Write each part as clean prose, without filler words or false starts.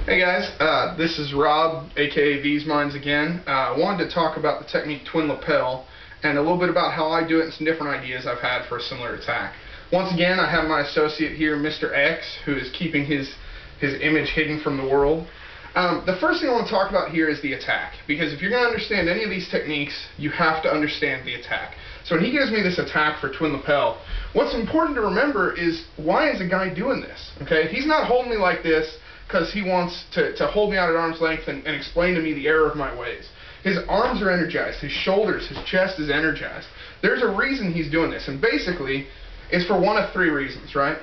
Hey guys, this is Rob, aka V's Minds again. I wanted to talk about the technique twin lapel and a little bit about how I do it and some different ideas I've had for a similar attack. Once again, I have my associate here, Mr. X, who is keeping his image hidden from the world. The first thing I want to talk about here is the attack, because if you're going to understand any of these techniques, you have to understand the attack. So when he gives me this attack for twin lapel, what's important to remember is, why is a guy doing this? Okay, he's not holding me like this because he wants to hold me out at arm's length and explain to me the error of my ways. His arms are energized, his shoulders, his chest is energized. There's a reason he's doing this, and basically, it's for one of three reasons, right?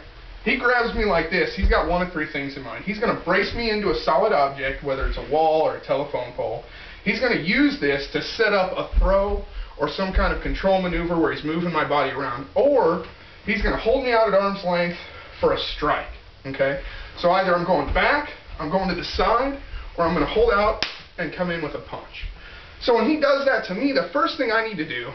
He grabs me like this, he's got one of three things in mind. He's going to brace me into a solid object, whether it's a wall or a telephone pole. He's going to use this to set up a throw or some kind of control maneuver where he's moving my body around, or he's going to hold me out at arm's length for a strike. Okay? So either I'm going back, I'm going to the side, or I'm going to hold out and come in with a punch. So when he does that to me, the first thing I need to do,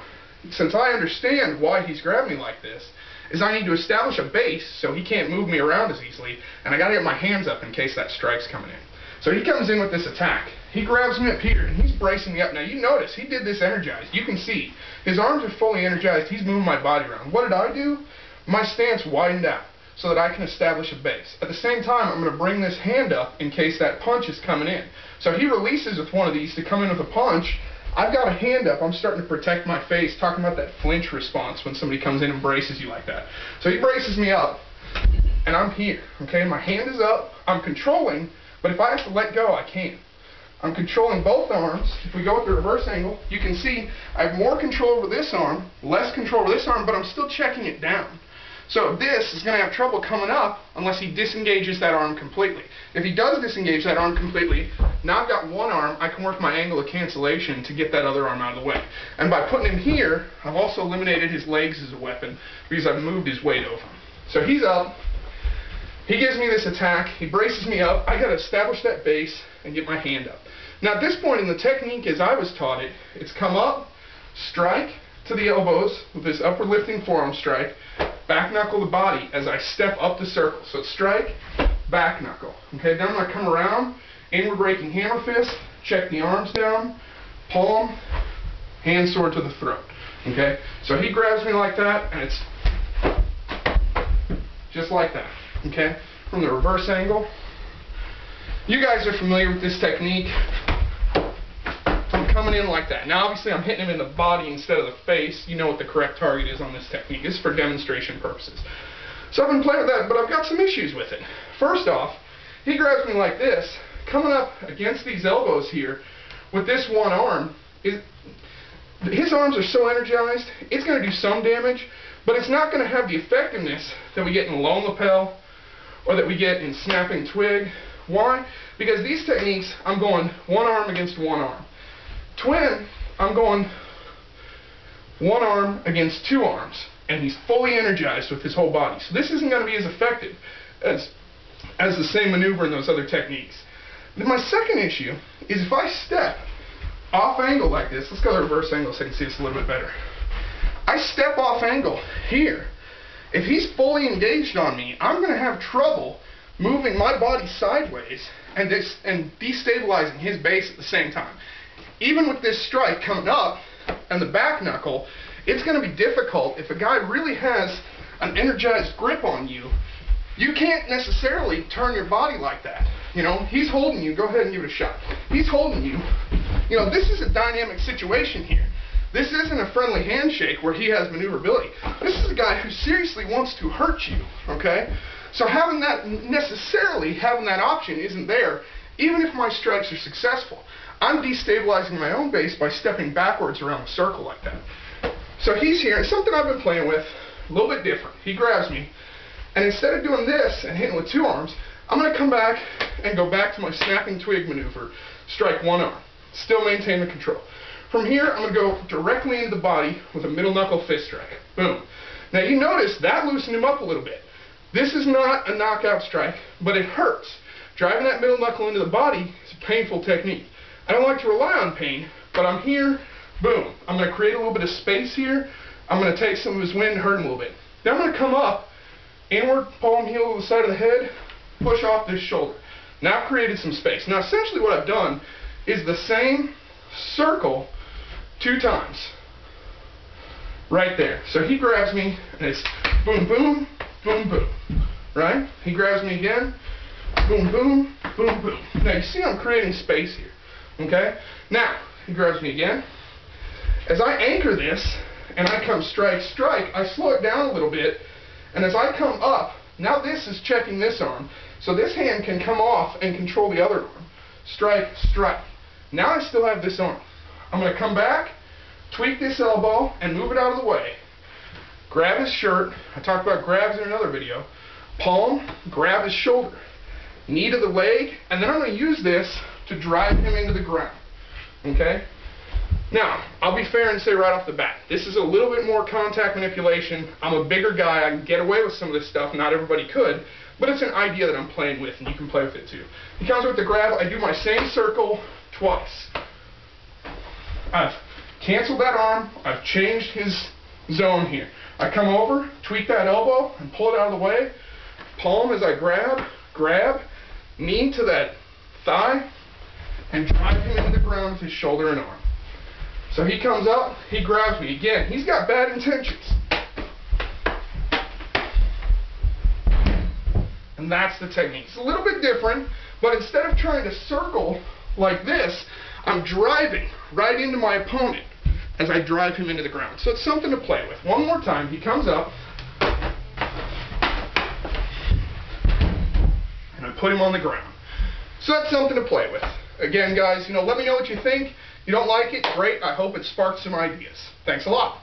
since I understand why he's grabbing me like this, is I need to establish a base so he can't move me around as easily, and I got to get my hands up in case that strike's coming in. So he comes in with this attack. He grabs me up here, and he's bracing me up. Now you notice, he did this energized. You can see, his arms are fully energized. He's moving my body around. What did I do? My stance widened out so that I can establish a base. At the same time, I'm going to bring this hand up in case that punch is coming in. So he releases with one of these to come in with a punch. I've got a hand up. I'm starting to protect my face, talking about that flinch response when somebody comes in and braces you like that. So he braces me up, and I'm here. Okay, my hand is up. I'm controlling, but if I have to let go, I can't. I'm controlling both arms. If we go with the reverse angle, you can see I have more control over this arm, less control over this arm, but I'm still checking it down. So this is going to have trouble coming up unless he disengages that arm completely. If he does disengage that arm completely, now I've got one arm, I can work my angle of cancellation to get that other arm out of the way. And by putting him here, I've also eliminated his legs as a weapon because I've moved his weight over him. So he's up, he gives me this attack, he braces me up, I got to establish that base and get my hand up. Now at this point in the technique, as I was taught it, it's come up, strike to the elbows with this upward lifting forearm strike, back knuckle the body as I step up the circle. So it's strike, back knuckle. Okay, then I'm going to come around, inward breaking hammer fist, check the arms down, palm, hand sword to the throat. Okay, so he grabs me like that, and it's just like that. Okay, from the reverse angle. You guys are familiar with this technique. I'm coming in like that. Now obviously I'm hitting him in the body instead of the face. You know what the correct target is on this technique. It's for demonstration purposes. So I've been playing with that, but I've got some issues with it. First off, he grabs me like this, coming up against these elbows here with this one arm. His arms are so energized, it's going to do some damage, but it's not going to have the effectiveness that we get in lone lapel or that we get in snapping twig. Why? Because these techniques, I'm going one arm against one arm. Twin, I'm going one arm against two arms, and he's fully energized with his whole body. So this isn't going to be as effective as the same maneuver in those other techniques. Then my second issue is if I step off angle like this, let's go to reverse angle so I can see this a little bit better. I step off angle here. If he's fully engaged on me, I'm going to have trouble moving my body sideways and destabilizing his base at the same time. Even with this strike coming up and the back knuckle, it's going to be difficult if a guy really has an energized grip on you. You can't necessarily turn your body like that. You know, he's holding you. Go ahead and give it a shot. He's holding you. You know, this is a dynamic situation here. This isn't a friendly handshake where he has maneuverability. This is a guy who seriously wants to hurt you, okay? So having that option isn't there, even if my strikes are successful. I'm destabilizing my own base by stepping backwards around the circle like that. So he's here, and something I've been playing with, a little bit different. He grabs me, and instead of doing this and hitting with two arms, I'm going to come back and go back to my snapping twig maneuver, strike one arm, still maintain the control. From here, I'm going to go directly into the body with a middle knuckle fist strike. Boom. Now you notice that loosened him up a little bit. This is not a knockout strike, but it hurts. Driving that middle knuckle into the body is a painful technique. I don't like to rely on pain, but I'm here, boom. I'm going to create a little bit of space here. I'm going to take some of his wind and hurt him a little bit. Then I'm going to come up, inward, palm heel to the side of the head, push off this shoulder. Now I've created some space. Now essentially what I've done is the same circle 2 times. Right there. So he grabs me and it's boom, boom, boom, boom. Right? He grabs me again. Boom, boom, boom, boom. Now you see I'm creating space here. Okay? Now, he grabs me again. As I anchor this, and I come strike, strike, I slow it down a little bit, and as I come up, now this is checking this arm, so this hand can come off and control the other arm. Strike, strike. Now I still have this arm. I'm going to come back, tweak this elbow, and move it out of the way. Grab his shirt. I talked about grabs in another video. Palm, grab his shoulder. Knee to the leg, and then I'm going to use this to drive him into the ground. Okay? Now, I'll be fair and say right off the bat, this is a little bit more contact manipulation. I'm a bigger guy. I can get away with some of this stuff. Not everybody could, but it's an idea that I'm playing with, and you can play with it too. He comes with the grab. I do my same circle twice. I've canceled that arm. I've changed his zone here. I come over, tweak that elbow, and pull it out of the way. Palm as I grab, knee to that thigh, and drive him into the ground with his shoulder and arm. So he comes up, he grabs me. Again, he's got bad intentions. And that's the technique. It's a little bit different, but instead of trying to circle like this, I'm driving right into my opponent as I drive him into the ground. So it's something to play with. One more time, he comes up, and I put him on the ground. So that's something to play with. Again, guys, let me know what you think. If you don't like it, great. I hope it sparks some ideas. Thanks a lot.